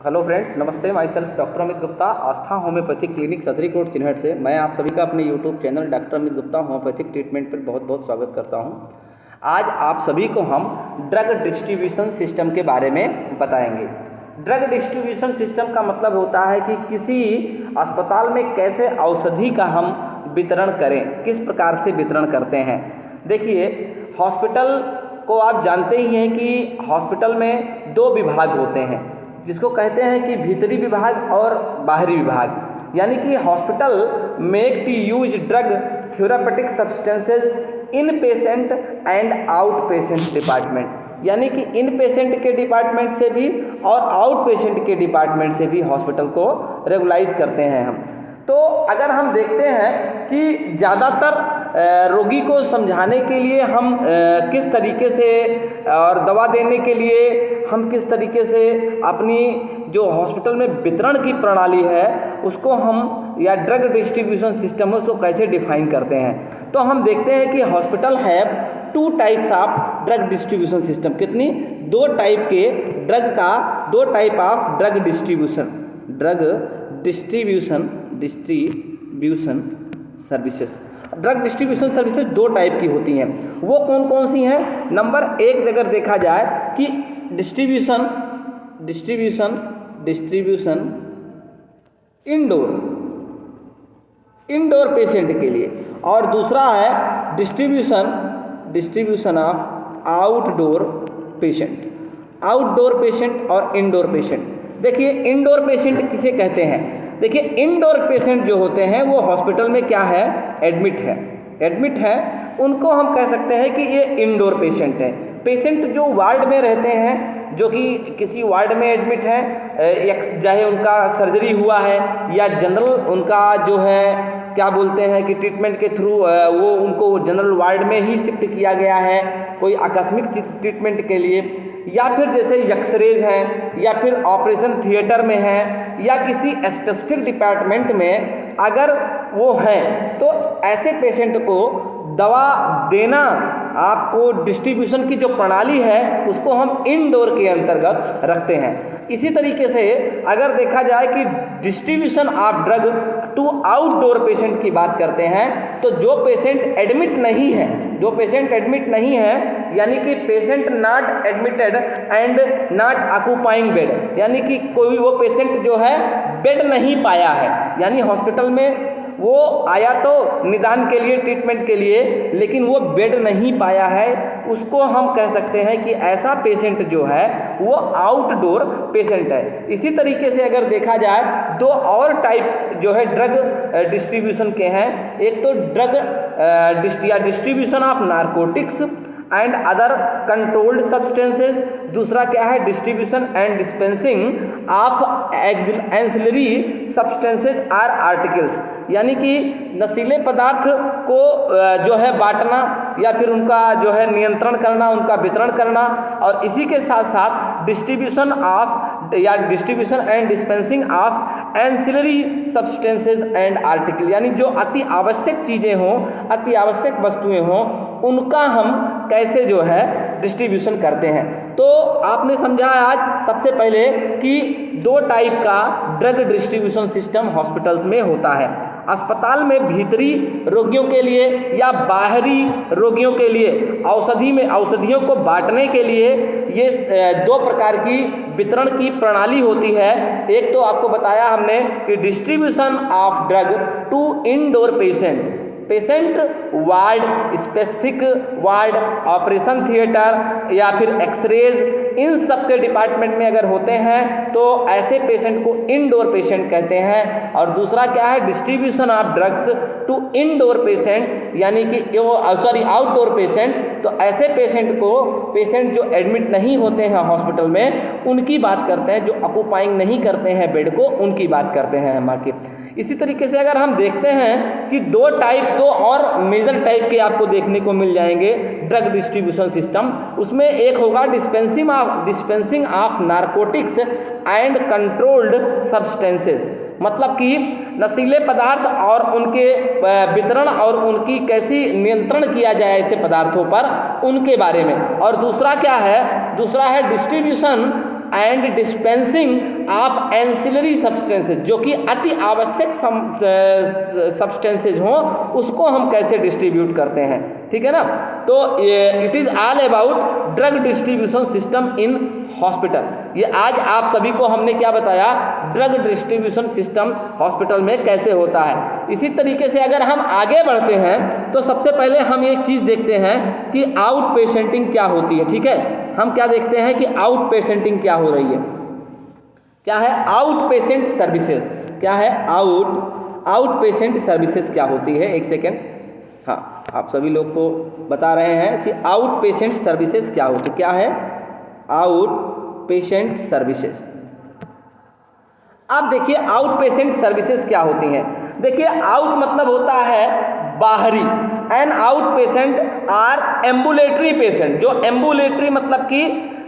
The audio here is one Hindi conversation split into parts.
हेलो फ्रेंड्स, नमस्ते। My self doctor Amit Gupta, Aastha homeopathic clinic सदरी कोट चिन्हट से मैं आप सभी का अपने YouTube channel doctor Amit Gupta homeopathic treatment पर बहुत बहुत स्वागत करता हूं। आज आप सभी को हम ड्रग डिस्ट्रीब्यूशन सिस्टम के बारे में बताएंगे। ड्रग डिस्ट्रीब्यूशन सिस्टम का मतलब होता है कि किसी अस्पताल में कैसे औषधि का हम वितरण करें, किस प्रकार से वितरण करते हैं। देखिए, हॉस्पिटल को आप जानते ही हैं कि हॉस्पिटल में दो विभाग होते हैं, जिसको कहते हैं कि भीतरी विभाग और बाहरी विभाग। यानी कि hospital make to use drug therapeutic substances in patient and out patient department. यानी कि इन पेशेंट के डिपार्टमेंट से भी और आउट पेशेंट के डिपार्टमेंट से भी हॉस्पिटल को रेगुलाइज करते हैं हम। तो अगर हम देखते हैं कि ज़्यादातर रोगी को समझाने के लिए हम किस तरीके से और दवा देने के लिए हम किस तरीके से अपनी जो हॉस्पिटल में वितरण की प्रणाली है उसको हम या ड्रग डिस्ट्रीब्यूशन सिस्टम उसको कैसे डिफाइन करते हैं, तो हम देखते हैं कि hospital have two types of drug distribution system. कितनी? दो टाइप के ड्रग का, दो type of drug distribution services. Drug distribution services दो टाइप की होती हैं। वो कौन कौन सी हैं? नंबर एक, अगर देखा जाए कि डिस्ट्रीब्यूशन इंडोर पेशेंट के लिए, और दूसरा है डिस्ट्रीब्यूशन ऑफ आउटडोर पेशेंट और इंडोर पेशेंट। देखिए, इंडोर पेशेंट किसे कहते हैं? देखिए, इंडोर पेशेंट जो होते हैं वो हॉस्पिटल में क्या है? एडमिट है। उनको हम कह सकते हैं कि ये इंडोर पेशेंट है। पेशेंट जो वार्ड में रहते हैं, जो कि किसी वार्ड में एडमिट है, चाहे उनका सर्जरी हुआ है या जनरल उनका जो है क्या बोलते हैं कि ट्रीटमेंट के थ्रू वो उनको जनरल वार्ड में ही शिफ्ट किया गया है कोई आकस्मिक ट्रीटमेंट के लिए, या फिर जैसे एक्सरेज हैं या फिर ऑपरेशन थिएटर में हैं या किसी स्पेसिफिक डिपार्टमेंट में अगर वो हैं, तो ऐसे पेशेंट को दवा देना, आपको डिस्ट्रीब्यूशन की जो प्रणाली है उसको हम इंडोर के अंतर्गत रखते हैं। इसी तरीके से अगर देखा जाए कि distribution of drug to outdoor patient की बात करते हैं, तो जो पेशेंट एडमिट नहीं है यानी कि patient not admitted and not occupying bed, यानी कि कोई वो पेशेंट जो है बेड नहीं पाया है, यानी हॉस्पिटल में वो आया तो निदान के लिए, ट्रीटमेंट के लिए, लेकिन वो बेड नहीं पाया है, उसको हम कह सकते हैं कि ऐसा पेशेंट जो है वो आउटडोर पेशेंट है। इसी तरीके से अगर देखा जाए दो और टाइप जो है ड्रग डिस्ट्रीब्यूशन के हैं। एक तो drug distribution of narcotics and other controlled substances, दूसरा क्या है? Distribution and dispensing of ancillary substances or articles, यानी कि नशीले पदार्थ को जो है बांटना या फिर उनका जो है नियंत्रण करना, उनका वितरण करना, और इसी के साथ साथ distribution and dispensing of ancillary substances and article, यानी जो अति आवश्यक चीज़ें हों, अति आवश्यक वस्तुएं हों, उनका हम कैसे जो है डिस्ट्रीब्यूशन करते हैं। तो आपने समझा आज सबसे पहले कि दो टाइप का ड्रग डिस्ट्रीब्यूशन सिस्टम हॉस्पिटल्स में होता है। अस्पताल में भीतरी रोगियों के लिए या बाहरी रोगियों के लिए औषधियों को बांटने के लिए ये दो प्रकार की वितरण की प्रणाली होती है। एक तो आपको बताया हमने कि distribution of drug to indoor patient ward, specific ward, operation theatre या फिर एक्सरेज, इन सब के डिपार्टमेंट में अगर होते हैं तो ऐसे पेशेंट को इंडोर पेशेंट कहते हैं। और दूसरा क्या है? Distribution of drugs to indoor patient, यानी कि आउटडोर पेशेंट। तो ऐसे पेशेंट जो एडमिट नहीं होते हैं हॉस्पिटल में, उनकी बात करते हैं, जो ऑक्यूपाइंग नहीं करते हैं बेड को, उनकी बात करते हैं हम आके। इसी तरीके से अगर हम देखते हैं कि दो और मेजर टाइप के आपको देखने को मिल जाएंगे ड्रग डिस्ट्रीब्यूशन सिस्टम। उसमें एक होगा dispensing of narcotics and controlled substances, मतलब कि नशीले पदार्थ और उनके वितरण और उनकी कैसी नियंत्रण किया जाए ऐसे पदार्थों पर, उनके बारे में। और दूसरा क्या है? दूसरा है distribution and dispensing of ancillary substances, जो कि अति आवश्यक सब्सटेंसेज हों, उसको हम कैसे डिस्ट्रीब्यूट करते हैं, ठीक है ना। तो it is all about drug distribution system in hospital. ये आज आप सभी को हमने क्या बताया, ड्रग डिस्ट्रीब्यूशन सिस्टम हॉस्पिटल में कैसे होता है। इसी तरीके से अगर हम आगे बढ़ते हैं तो सबसे पहले हम एक चीज़ देखते हैं कि आउट पेशेंटिंग क्या होती है, ठीक है। हम क्या देखते हैं कि आउट पेशेंटिंग क्या हो रही है, क्या है आउट पेशेंट सर्विसेज, क्या है आउट पेशेंट सर्विसेज क्या होती है। एक सेकेंड, हाँ, आप सभी लोग को बता रहे हैं कि आउट पेशेंट सर्विसेज क्या होती है, क्या है आउट पेशेंट सर्विसेज। अब देखिए आउट पेशेंट सर्विसेज क्या होती हैं। देखिए आउट मतलब होता है बाहरी, an out patient or ambulatory patient, जो एम्बुलेटरी मतलब कि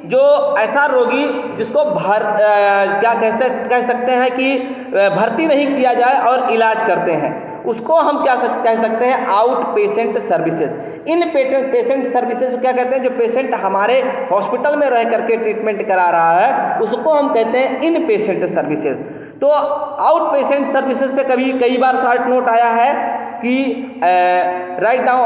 जो ऐसा रोगी जिसको क्या कह सकते हैं कि भर्ती नहीं किया जाए और इलाज करते हैं, उसको हम क्या कह सकते हैं आउट पेशेंट सर्विसेज। इन पेशेंट सर्विसेज को क्या कहते हैं, जो पेशेंट हमारे हॉस्पिटल में रह करके ट्रीटमेंट करा रहा है उसको हम कहते हैं इन पेशेंट सर्विसेज। तो आउट पेशेंट सर्विसेज पे कई बार शॉर्ट नोट आया है कि write down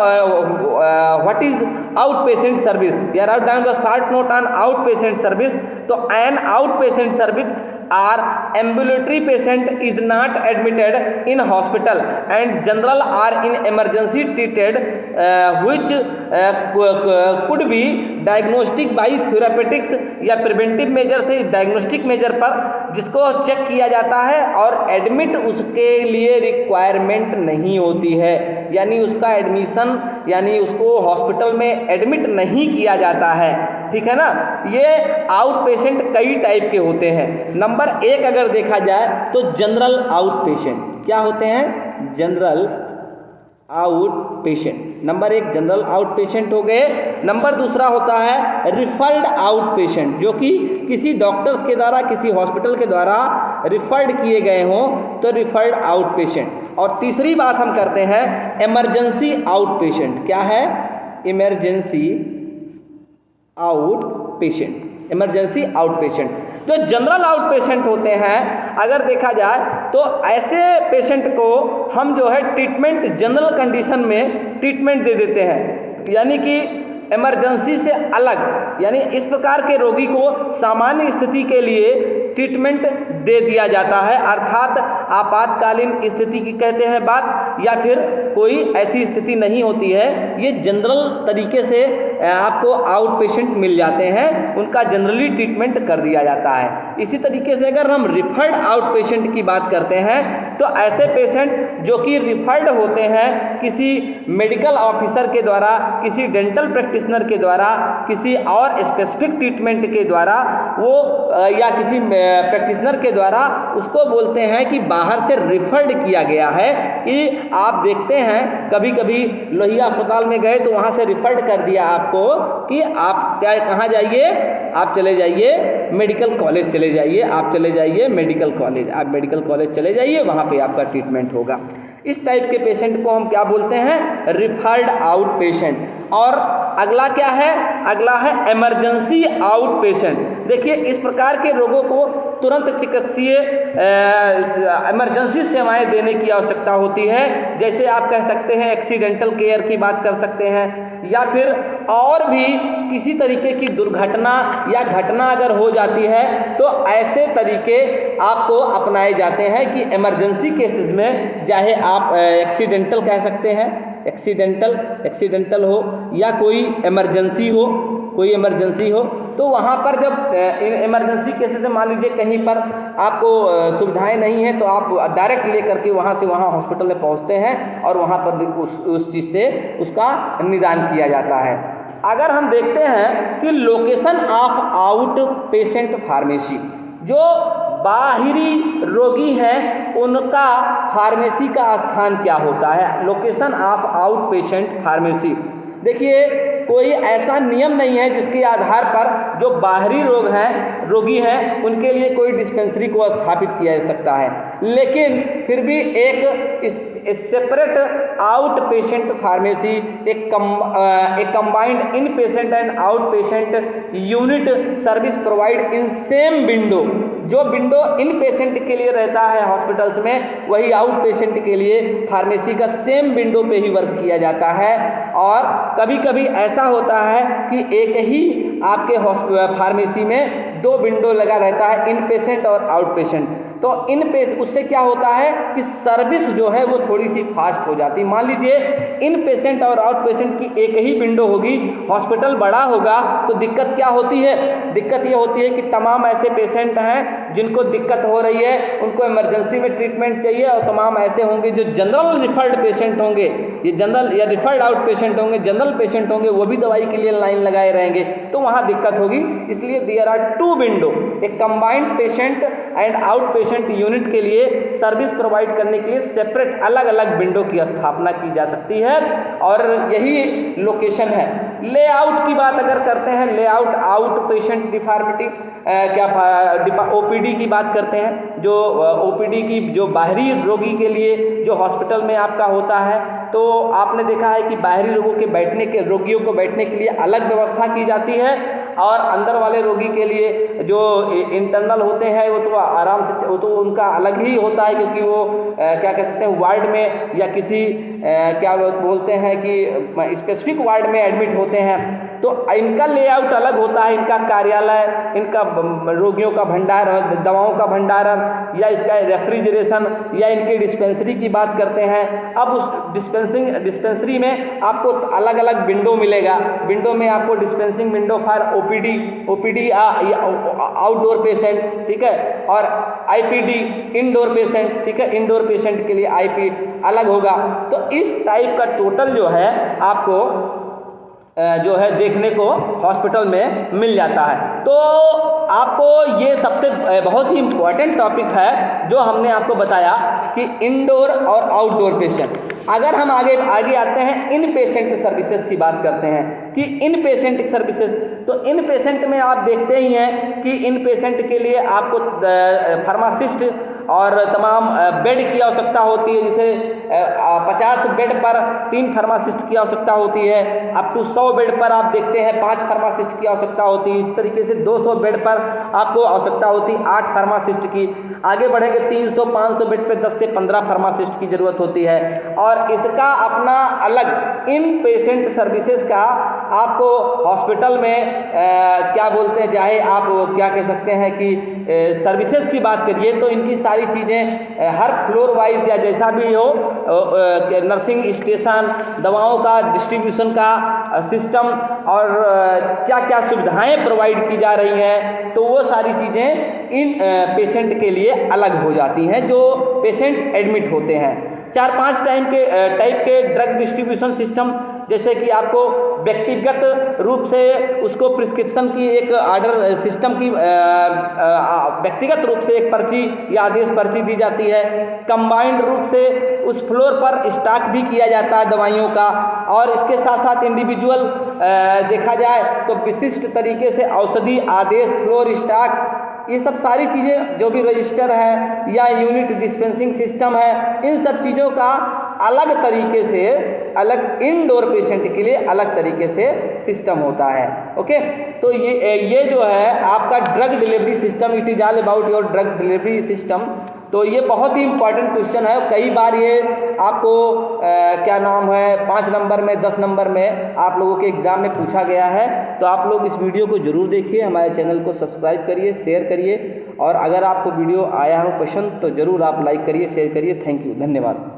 what is out patient service, या write down the short note on out patient service. तो an out patient service are ambulatory patient is not admitted in hospital and general or in emergency treated which could be diagnostic by therapeutics या preventive measure से diagnostic measure पर जिसको चेक किया जाता है और एडमिट उसके लिए रिक्वायरमेंट नहीं होती है, यानी उसका एडमिशन यानी उसको हॉस्पिटल में एडमिट नहीं किया जाता है, ठीक है ना। ये आउट पेशेंट कई टाइप के होते हैं। नंबर एक अगर देखा जाए तो जनरल आउट पेशेंट क्या होते हैं, जनरल आउट पेशेंट। नंबर एक जनरल आउट पेशेंट हो गए। नंबर दूसरा होता है रिफर्ड आउट पेशेंट, जो कि किसी डॉक्टर्स के द्वारा किसी हॉस्पिटल के द्वारा रिफर्ड किए गए हों, तो रिफर्ड आउट पेशेंट। और तीसरी बात हम करते हैं इमरजेंसी आउट पेशेंट। क्या है, emergency out patient, emergency out patient. जो जनरल आउट पेशेंट होते हैं अगर देखा जाए तो ऐसे पेशेंट को हम जो है ट्रीटमेंट जनरल कंडीशन में ट्रीटमेंट दे देते हैं, यानी कि इमरजेंसी से अलग, यानी इस प्रकार के रोगी को सामान्य स्थिति के लिए ट्रीटमेंट दे दिया जाता है, अर्थात आपातकालीन स्थिति की कहते हैं बात, या फिर कोई ऐसी स्थिति नहीं होती है। ये जनरल तरीके से आपको आउट पेशेंट मिल जाते हैं, उनका जनरली ट्रीटमेंट कर दिया जाता है। इसी तरीके से अगर हम रिफर्ड आउट पेशेंट की बात करते हैं तो ऐसे पेशेंट जो कि रिफर्ड होते हैं किसी मेडिकल ऑफिसर के द्वारा, किसी डेंटल प्रैक्टिशनर के द्वारा, किसी और स्पेसिफिक ट्रीटमेंट के द्वारा, वो या किसी प्रैक्टिशनर के द्वारा, उसको बोलते हैं कि बाहर से रिफर्ड किया गया है। कि आप देखते हैं कभी कभी लोहिया अस्पताल में गए तो वहाँ से रिफर्ड कर दिया आपको कि आप क्या कहाँ जाइए, आप चले जाइए मेडिकल कॉलेज चले जाइए, आप चले जाइए मेडिकल कॉलेज, आप मेडिकल कॉलेज चले जाइए, वहाँ पे आपका ट्रीटमेंट होगा। इस टाइप के पेशेंट को हम क्या बोलते हैं, रिफर्ड आउट पेशेंट। और अगला क्या है, अगला है इमरजेंसी आउट पेशेंट। देखिए इस प्रकार के रोगों को तुरंत चिकित्सीय इमरजेंसी सेवाएं देने की आवश्यकता होती है, जैसे आप कह सकते हैं एक्सीडेंटल केयर की बात कर सकते हैं, या फिर और भी किसी तरीके की दुर्घटना या घटना अगर हो जाती है तो ऐसे तरीके आपको अपनाए जाते हैं कि इमरजेंसी केसेस में, चाहे आप एक्सीडेंटल कह सकते हैं, एक्सीडेंटल हो या कोई इमरजेंसी हो, तो वहाँ पर जब इमरजेंसी केसेस में मान लीजिए कहीं पर आपको सुविधाएं नहीं है तो आप डायरेक्ट लेकर के वहाँ से वहाँ हॉस्पिटल में पहुँचते हैं और वहाँ पर उस चीज़ से उसका निदान किया जाता है। अगर हम देखते हैं कि location of out patient pharmacy, जो बाहरी रोगी हैं उनका फार्मेसी का स्थान क्या होता है, location of out patient pharmacy. देखिए कोई ऐसा नियम नहीं है जिसके आधार पर जो बाहरी रोगी हैं उनके लिए कोई डिस्पेंसरी को स्थापित किया जा सकता है, लेकिन फिर भी एक ए separate out patient pharmacy, A combined in patient and out patient unit service provide in same window. जो विंडो इन पेशेंट के लिए रहता है हॉस्पिटल्स में, वही आउट पेशेंट के लिए फार्मेसी का सेम विंडो पे ही वर्क किया जाता है। और कभी कभी ऐसा होता है कि एक ही आपके फार्मेसी में दो विंडो लगा रहता है, इन पेशेंट और आउट पेशेंट। तो उससे क्या होता है कि सर्विस जो है वो थोड़ी सी फास्ट हो जाती है। मान लीजिए इन पेशेंट और आउट पेशेंट की एक ही विंडो होगी, हॉस्पिटल बड़ा होगा, तो दिक्कत क्या होती है, दिक्कत ये होती है कि तमाम ऐसे पेशेंट हैं जिनको दिक्कत हो रही है, उनको इमरजेंसी में ट्रीटमेंट चाहिए, और तमाम ऐसे होंगे जो जनरल रिफर्ड पेशेंट होंगे, ये जनरल या रिफर्ड आउट पेशेंट होंगे, जनरल पेशेंट होंगे, वो भी दवाई के लिए लाइन लगाए रहेंगे, तो वहाँ दिक्कत होगी। इसलिए देयर आर टू विंडो, एक combined patient and out patient unit के लिए सर्विस प्रोवाइड करने के लिए सेपरेट अलग अलग विंडो की स्थापना की जा सकती है, और यही लोकेशन है। लेआउट की बात अगर करते हैं, layout out patient deformity OPD की बात करते हैं, जो ओपीडी की जो बाहरी रोगी के लिए जो हॉस्पिटल में आपका होता है, तो आपने देखा है कि बाहरी रोगियों को बैठने के लिए अलग व्यवस्था की जाती है, और अंदर वाले रोगी के लिए जो इंटरनल होते हैं वो तो आराम से, वो तो उनका अलग ही होता है, क्योंकि वो क्या कह सकते हैं वार्ड में या किसी क्या बोलते हैं कि स्पेसिफिक वार्ड में एडमिट होते हैं, तो इनका लेआउट अलग होता है। इनका कार्यालय, इनका रोगियों का भंडार, दवाओं का भंडारण, या इसका रेफ्रिजरेशन, या इनकी डिस्पेंसरी की बात करते हैं। अब उस डिस्पेंसरी में आपको अलग अलग विंडो मिलेगा। विंडो में आपको dispensing window for OPD outdoor patient, ठीक है, और आईपीडी इंडोर पेशेंट, ठीक है, इंडोर पेशेंट के लिए आईपी अलग होगा। तो इस टाइप का टोटल जो है आपको जो है देखने को हॉस्पिटल में मिल जाता है। तो आपको ये सबसे बहुत ही इम्पोर्टेंट टॉपिक है जो हमने आपको बताया कि इंडोर और आउटडोर पेशेंट। अगर हम आगे आते हैं इन पेशेंट सर्विसेज की बात करते हैं कि इन पेशेंट सर्विसेज, तो इन पेशेंट में आप देखते ही हैं कि इन पेशेंट के लिए आपको फार्मासिस्ट और तमाम बेड की आवश्यकता होती है। जैसे 50 बेड पर 3 फार्मासिस्ट की आवश्यकता होती है, अप टू 100 बेड पर आप देखते हैं 5 फार्मासिस्ट की आवश्यकता होती है। इस तरीके से 200 बेड पर आपको आवश्यकता होती है 8 फार्मासिस्ट की। आगे बढ़ेंगे 300-500 बेड पे 10 से 15 फार्मासिस्ट की ज़रूरत होती है। और इसका अपना अलग इन पेशेंट सर्विसेज का आपको हॉस्पिटल में क्या बोलते हैं, चाहे आप क्या कह सकते हैं कि सर्विसेज की बात करिए तो इनकी सारी चीज़ें हर फ्लोर वाइज या जैसा भी हो, नर्सिंग स्टेशन, दवाओं का डिस्ट्रीब्यूशन का सिस्टम और क्या क्या सुविधाएं प्रोवाइड की जा रही हैं, तो वो सारी चीज़ें इन पेशेंट के लिए अलग हो जाती हैं जो पेशेंट एडमिट होते हैं। 4-5 टाइप के ड्रग डिस्ट्रीब्यूशन सिस्टम, जैसे कि आपको व्यक्तिगत रूप से उसको प्रिस्क्रिप्शन की एक आर्डर सिस्टम की व्यक्तिगत रूप से एक पर्ची या आदेश पर्ची दी जाती है। कंबाइंड रूप से उस फ्लोर पर स्टॉक भी किया जाता है दवाइयों का, और इसके साथ साथ इंडिविजुअल देखा जाए तो विशिष्ट तरीके से औषधि आदेश, फ्लोर स्टॉक, ये सब सारी चीज़ें जो भी रजिस्टर है या यूनिट डिस्पेंसिंग सिस्टम है, इन सब चीज़ों का अलग तरीके से, अलग इंडोर पेशेंट के लिए अलग तरीके से सिस्टम होता है। ओके, तो ये जो है आपका drug delivery system, it is all about your drug delivery system. तो ये बहुत ही इंपॉर्टेंट क्वेश्चन है। कई बार ये आपको क्या नाम है 5 नंबर में, 10 नंबर में आप लोगों के एग्ज़ाम में पूछा गया है। तो आप लोग इस वीडियो को ज़रूर देखिए, हमारे चैनल को सब्सक्राइब करिए, शेयर करिए, और अगर आपको वीडियो आया हो पसंद तो ज़रूर आप लाइक करिए, शेयर करिए। थैंक यू, धन्यवाद।